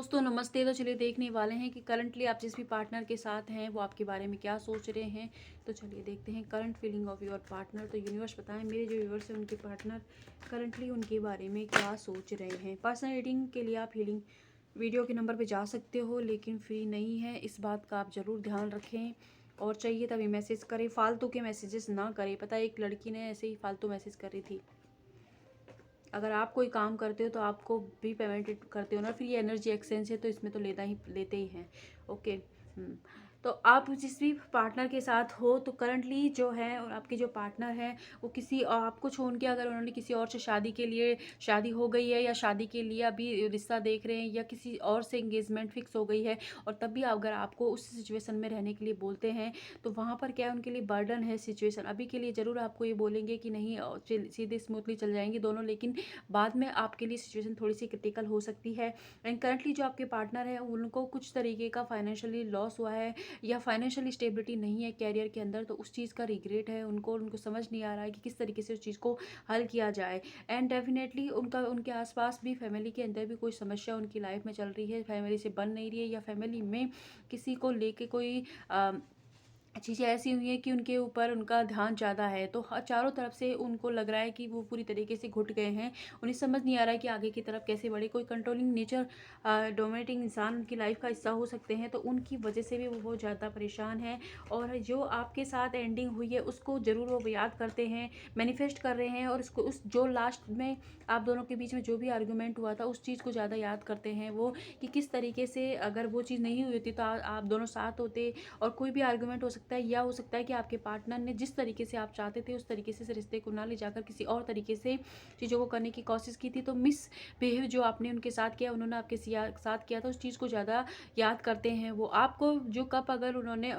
दोस्तों नमस्ते। तो चलिए देखने वाले हैं कि करंटली आप जिस भी पार्टनर के साथ हैं वो आपके बारे में क्या सोच रहे हैं। तो चलिए देखते हैं current feeling of your partner. तो यूनिवर्स बताएं मेरे जो व्यूअर्स हैं उनके पार्टनर करंटली उनके बारे में क्या सोच रहे हैं। पर्सनल रीडिंग के लिए आप हीलिंग वीडियो के नंबर पर जा सकते हो, लेकिन फ्री नहीं है, इस बात का आप ज़रूर ध्यान रखें। और चाहिए तभी मैसेज करें, फालतू के मैसेजेस ना करें। पता है एक लड़की ने ऐसे ही फालतू मैसेज करी थी। अगर आप कोई काम करते हो तो आपको भी पेमेंट करते हो ना, फिर ये एनर्जी एक्सचेंज है तो इसमें तो लेते ही हैं। ओके। तो आप जिस भी पार्टनर के साथ हो तो करंटली जो है और आपके जो पार्टनर हैं वो किसी और आपको छोड़ के, अगर उन्होंने किसी और से शादी के लिए शादी हो गई है या शादी के लिए अभी रिश्ता देख रहे हैं या किसी और से एंगेजमेंट फिक्स हो गई है, और तब भी अगर आपको उस सिचुएशन में रहने के लिए बोलते हैं तो वहाँ पर क्या है, उनके लिए बर्डन है सिचुएशन। अभी के लिए ज़रूर आपको ये बोलेंगे कि नहीं सीधे स्मूथली चल जाएंगे दोनों, लेकिन बाद में आपके लिए सिचुएशन थोड़ी सी क्रिटिकल हो सकती है। एंड करंटली जो आपके पार्टनर है उनको कुछ तरीके का फाइनेंशियली लॉस हुआ है या फाइनेंशियल स्टेबिलिटी नहीं है कैरियर के अंदर, तो उस चीज़ का रिग्रेट है उनको समझ नहीं आ रहा है कि किस तरीके से उस चीज़ को हल किया जाए। एंड डेफिनेटली उनके आसपास भी फैमिली के अंदर भी कोई समस्या उनकी लाइफ में चल रही है, फैमिली से बन नहीं रही है, या फैमिली में किसी को लेके कोई चीज़ें ऐसी हुई हैं कि उनके ऊपर उनका ध्यान ज़्यादा है। तो चारों तरफ से उनको लग रहा है कि वो पूरी तरीके से घुट गए हैं। उन्हें समझ नहीं आ रहा है कि आगे की तरफ कैसे बढ़े। कोई कंट्रोलिंग नेचर डोमिनेटिंग इंसान उनकी लाइफ का हिस्सा हो सकते हैं, तो उनकी वजह से भी वो बहुत ज़्यादा परेशान है। और जो आपके साथ एंडिंग हुई है उसको ज़रूर वो याद करते हैं, मैनिफेस्ट कर रहे हैं, और उसको उस जो लास्ट में आप दोनों के बीच में जो भी आर्गूमेंट हुआ था उस चीज़ को ज़्यादा याद करते हैं वो, कि किस तरीके से अगर वो चीज़ नहीं हुई होती तो आप दोनों साथ होते। और कोई भी आर्गुमेंट हो सकता है, या हो सकता है कि आपके पार्टनर ने जिस तरीके से आप चाहते थे उस तरीके से रिश्ते को ना ले जाकर किसी और तरीके से चीज़ों को करने की कोशिश की थी। तो मिस बिहेव जो आपने उनके साथ किया, उन्होंने आपके साथ किया था, उस चीज़ को ज़्यादा याद करते हैं वो। आपको जो कप अगर उन्होंने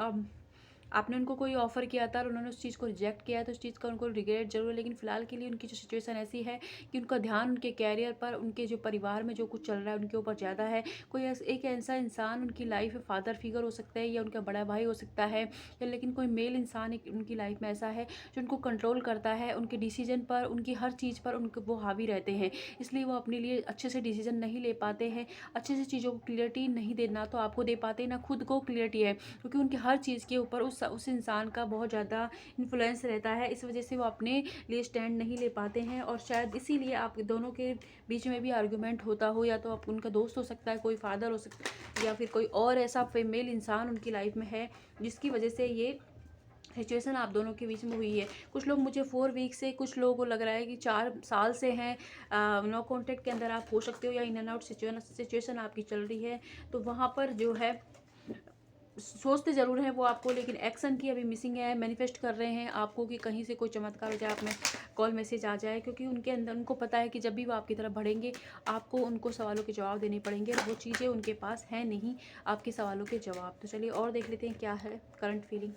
आपने उनको कोई ऑफ़र किया था और उन्होंने उस चीज़ को रिजेक्ट किया है, तो उस चीज़ का उनको रिग्रेट ज़रूर है। लेकिन फ़िलहाल के लिए उनकी जो सिचुएशन ऐसी है कि उनका ध्यान उनके कैरियर पर, उनके जो परिवार में जो कुछ चल रहा है उनके ऊपर ज़्यादा है। कोई एक ऐसा इंसान उनकी लाइफ में फादर फिगर हो सकता है, या उनका बड़ा भाई हो सकता है, या लेकिन कोई मेल इंसान एक उनकी लाइफ में ऐसा है जो उनको कंट्रोल करता है, उनके डिसीजन पर, उनकी हर चीज़ पर उनको वो हावी रहते हैं। इसलिए वो अपने लिए अच्छे से डिसीजन नहीं ले पाते हैं, अच्छे से चीज़ों को क्लियरिटी नहीं देना तो आपको दे पाते, ना खुद को क्लियरिटी है, क्योंकि उनकी हर चीज़ के ऊपर उस इंसान का बहुत ज़्यादा इन्फ्लुएंस रहता है। इस वजह से वो अपने लिए स्टैंड नहीं ले पाते हैं, और शायद इसीलिए आप दोनों के बीच में भी आर्गुमेंट होता हो। या तो आप उनका दोस्त हो सकता है, कोई फादर हो सकता है, या फिर कोई और ऐसा फीमेल इंसान उनकी लाइफ में है जिसकी वजह से ये सिचुएशन आप दोनों के बीच में हुई है। कुछ लोग मुझे 4 वीक से, कुछ लोगों को लग रहा है कि 4 साल से हैं नो कॉन्टैक्ट के अंदर आप हो सकते हो, या इन एंड आउट सिचुएशन आपकी चल रही है। तो वहाँ पर जो है सोचते ज़रूर हैं वो आपको, लेकिन एक्शन की अभी मिसिंग है। मैनिफेस्ट कर रहे हैं आपको कि कहीं से कोई चमत्कार हो जाए, आप में कॉल मैसेज आ जाए, क्योंकि उनके अंदर उनको पता है कि जब भी वो आपकी तरफ बढ़ेंगे आपको उनको सवालों के जवाब देने पड़ेंगे, और वो चीज़ें उनके पास है नहीं आपके सवालों के जवाब। तो चलिए और देख लेते हैं क्या है करंट फीलिंग।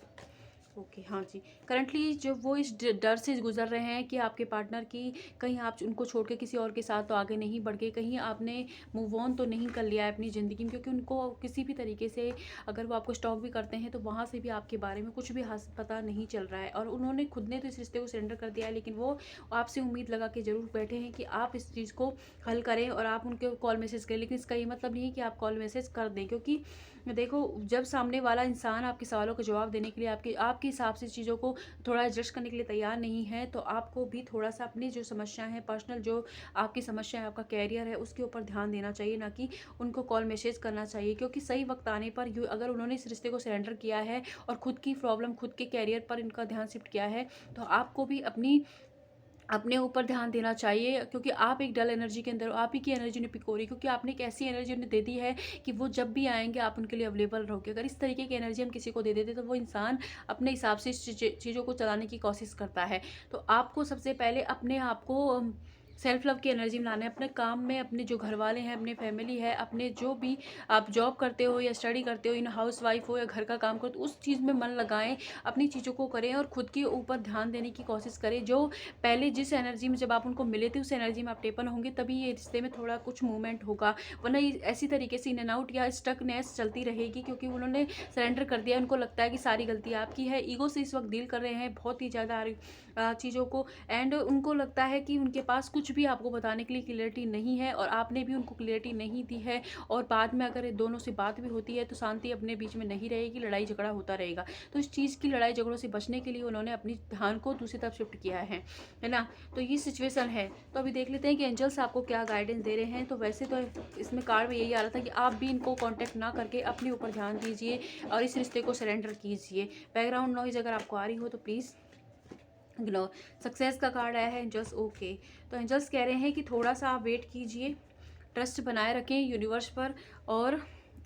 ओके, हाँ जी। करंटली जो वो इस डर से गुजर रहे हैं कि आपके पार्टनर की कहीं आप उनको छोड़ के किसी और के साथ तो आगे नहीं बढ़ गए, कहीं आपने मूव ऑन तो नहीं कर लिया है अपनी ज़िंदगी में, क्योंकि उनको किसी भी तरीके से अगर वो आपको स्टॉक भी करते हैं तो वहाँ से भी आपके बारे में कुछ भी पता नहीं चल रहा है। और उन्होंने खुद ने तो इस रिश्ते को सरेंडर कर दिया है, लेकिन वो आपसे उम्मीद लगा के ज़रूर बैठे हैं कि आप इस चीज़ को हल करें और आप उनके कॉल मैसेज करें। लेकिन इसका ये मतलब नहीं है कि आप कॉल मैसेज कर दें, क्योंकि देखो जब सामने वाला इंसान आपके सवालों का जवाब देने के लिए आपके हिसाब से चीज़ों को थोड़ा एडजस्ट करने के लिए तैयार नहीं है, तो आपको भी थोड़ा सा अपनी जो समस्या है, पर्सनल जो आपकी समस्या है, आपका कैरियर है, उसके ऊपर ध्यान देना चाहिए, ना कि उनको कॉल मैसेज करना चाहिए। क्योंकि सही वक्त आने पर अगर उन्होंने इस रिश्ते को सरेंडर किया है और खुद की प्रॉब्लम, खुद के कैरियर पर इनका ध्यान शिफ्ट किया है, तो आपको भी अपने ऊपर ध्यान देना चाहिए। क्योंकि आप एक डल एनर्जी के अंदर, आप ही की एनर्जी उन्हें पिकोरी, क्योंकि आपने एक ऐसी एनर्जी उन्हें दे दी है कि वो जब भी आएंगे आप उनके लिए अवेलेबल रहोगे। अगर इस तरीके की एनर्जी हम किसी को दे देते तो वो इंसान अपने हिसाब से चीज़ों को चलाने की कोशिश करता है। तो आपको सबसे पहले अपने आप को सेल्फ लव की एनर्जी में लाना है, अपने काम में, अपने जो घर वाले हैं, अपने फैमिली है, अपने जो भी आप जॉब करते हो या स्टडी करते हो, इन हाउस वाइफ हो या घर का काम करो, तो उस चीज़ में मन लगाएं, अपनी चीज़ों को करें और खुद के ऊपर ध्यान देने की कोशिश करें। जो पहले जिस एनर्जी में जब आप उनको मिले थे उस एनर्जी में आप टेपन होंगे, तभी ये रिश्ते में थोड़ा कुछ मूवमेंट होगा। वरना ये ऐसी तरीके से इन एंड आउट या स्टकनेस चलती रहेगी, क्योंकि उन्होंने सरेंडर कर दिया। उनको लगता है कि सारी गलती आपकी है, ईगो से इस वक्त डील कर रहे हैं बहुत ही ज़्यादा चीज़ों को। एंड उनको लगता है कि उनके पास कुछ कुछ भी आपको बताने के लिए क्लियरिटी नहीं है और आपने भी उनको क्लियरिटी नहीं दी है। और बाद में अगर दोनों से बात भी होती है तो शांति अपने बीच में नहीं रहेगी, लड़ाई झगड़ा होता रहेगा। तो इस चीज़ की लड़ाई झगड़ों से बचने के लिए उन्होंने अपनी ध्यान को दूसरी तरफ शिफ्ट किया है ना। तो ये सिचुएशन है। तो अभी देख लेते हैं कि एंजल्स आपको क्या गाइडेंस दे रहे हैं। तो वैसे तो इसमें कार्ड में यही आ रहा था कि आप भी इनको कांटेक्ट ना करके अपने ऊपर ध्यान दीजिए और इस रिश्ते को सरेंडर कीजिए। बैकग्राउंड नॉइज अगर आपको आ रही हो तो प्लीज़ इग्नोर। सक्सेस का कार्ड आया है एंजल्स, ओके। तो एंजल्स कह रहे हैं कि थोड़ा सा आप वेट कीजिए, ट्रस्ट बनाए रखें यूनिवर्स पर। और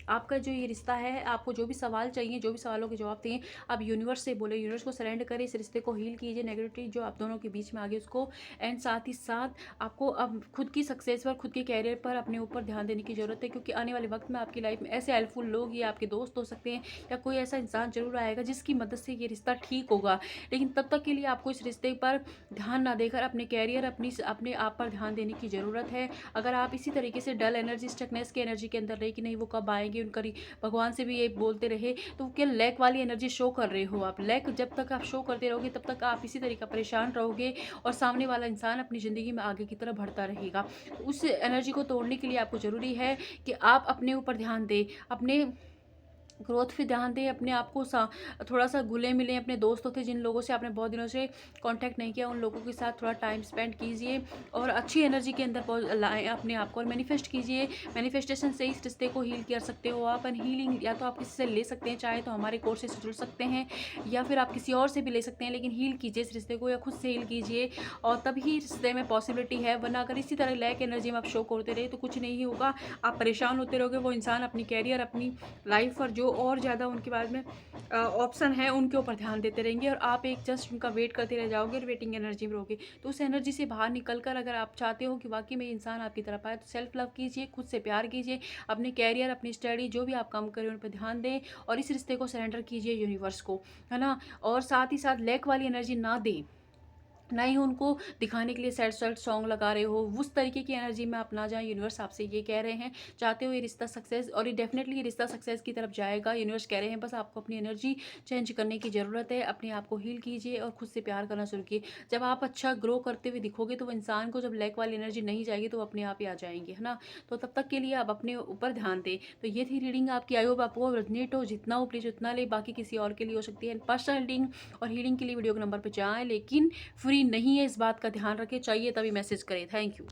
आपका जो ये रिश्ता है, आपको जो भी सवाल चाहिए, जो भी सवालों के जवाब चाहिए, आप यूनिवर्स से बोले, यूनिवर्स को सरेंडर करें, इस रिश्ते को हील कीजिए, नेगेटिविटी जो आप दोनों के बीच में आ गई उसको। एंड साथ ही साथ आपको अब खुद की सक्सेस पर, खुद के कैरियर पर, अपने ऊपर ध्यान देने की ज़रूरत है, क्योंकि आने वाले वक्त में आपकी लाइफ में ऐसे हेल्पफुल लोग, ये आपके दोस्त हो सकते हैं या कोई ऐसा इंसान जरूर आएगा जिसकी मदद से ये रिश्ता ठीक होगा। लेकिन तब तक के लिए आपको इस रिश्ते पर ध्यान ना देकर अपने कैरियर, अपने आप पर ध्यान देने की ज़रूरत है। अगर आप इसी तरीके से डल एनर्जी, स्टकनेस की एनर्जी के अंदर रहे कि नहीं वो कब आएंगे, उनका भगवान से भी ये बोलते रहे, तो क्या लैक वाली एनर्जी शो कर रहे हो आप। लैक जब तक आप शो करते रहोगे तब तक आप इसी तरीके परेशान रहोगे और सामने वाला इंसान अपनी ज़िंदगी में आगे की तरफ बढ़ता रहेगा। उस एनर्जी को तोड़ने के लिए आपको ज़रूरी है कि आप अपने ऊपर ध्यान दें, अपने ग्रोथ पे ध्यान दें, अपने आप को थोड़ा सा घुले मिलें अपने दोस्तों से, जिन लोगों से आपने बहुत दिनों से कांटेक्ट नहीं किया, उन लोगों के साथ थोड़ा टाइम स्पेंड कीजिए और अच्छी एनर्जी के अंदर लाएँ अपने आप को और मैनिफेस्ट कीजिए। मैनिफेस्टेशन से इस रिश्ते को हील कर सकते हो आप। एंड हीलिंग या तो आप किसी से ले सकते हैं, चाहे तो हमारे कोर्स से जुड़ सकते हैं या फिर आप किसी और से भी ले सकते हैं, लेकिन हील कीजिए इस रिश्ते को या खुद से हील कीजिए और तभी रिश्ते में पॉसिबिलिटी है। वरना अगर इसी तरह लैक एनर्जी में आप शो करते रहे तो कुछ नहीं होगा, आप परेशान होते रहोगे। वो इंसान अपनी कैरियर, अपनी लाइफ और जो और ज़्यादा उनके बाद में ऑप्शन है उनके ऊपर ध्यान देते रहेंगे और आप एक जस्ट उनका वेट करते रह जाओगे और वेटिंग एनर्जी में रहोगे। तो उस एनर्जी से बाहर निकल कर अगर आप चाहते हो कि वाकई में इंसान आपकी तरफ आए तो सेल्फ लव कीजिए, खुद से प्यार कीजिए, अपने कैरियर, अपनी स्टडी, जो भी आप काम करें उन पर ध्यान दें और इस रिश्ते को सरेंडर कीजिए यूनिवर्स को, है ना। और साथ ही साथ लैक वाली एनर्जी ना दें, ना ही उनको दिखाने के लिए सैड सैड सॉन्ग लगा रहे हो, उस तरीके की एनर्जी में आप ना जाएं। यूनिवर्स आपसे ये कह रहे हैं, चाहते हो ये रिश्ता सक्सेस, और ये डेफिनेटली ये रिश्ता सक्सेस की तरफ जाएगा। यूनिवर्स कह रहे हैं बस आपको अपनी एनर्जी चेंज करने की ज़रूरत है, अपने आप को हील कीजिए और खुद से प्यार करना शुरू कीजिए। जब आप अच्छा ग्रो करते हुए दिखोगे तो वो इंसान को जब लैक वाली एनर्जी नहीं जाएगी तो अपने आप ही आ जाएंगे, है ना। तो तब तक के लिए आप अपने ऊपर ध्यान दें। तो ये थी रीडिंग आपकी। आई होप आपको रेजोनेट हो, जितना हो प्लीज़ उतना ले, बाकी किसी और के लिए हो सकती है। पर्सनल रीडिंग और हीलिंग के लिए वीडियो के नंबर पर जाएँ, लेकिन फ्री नहीं है, इस बात का ध्यान रखें। चाहिए तभी मैसेज करें। Thank you.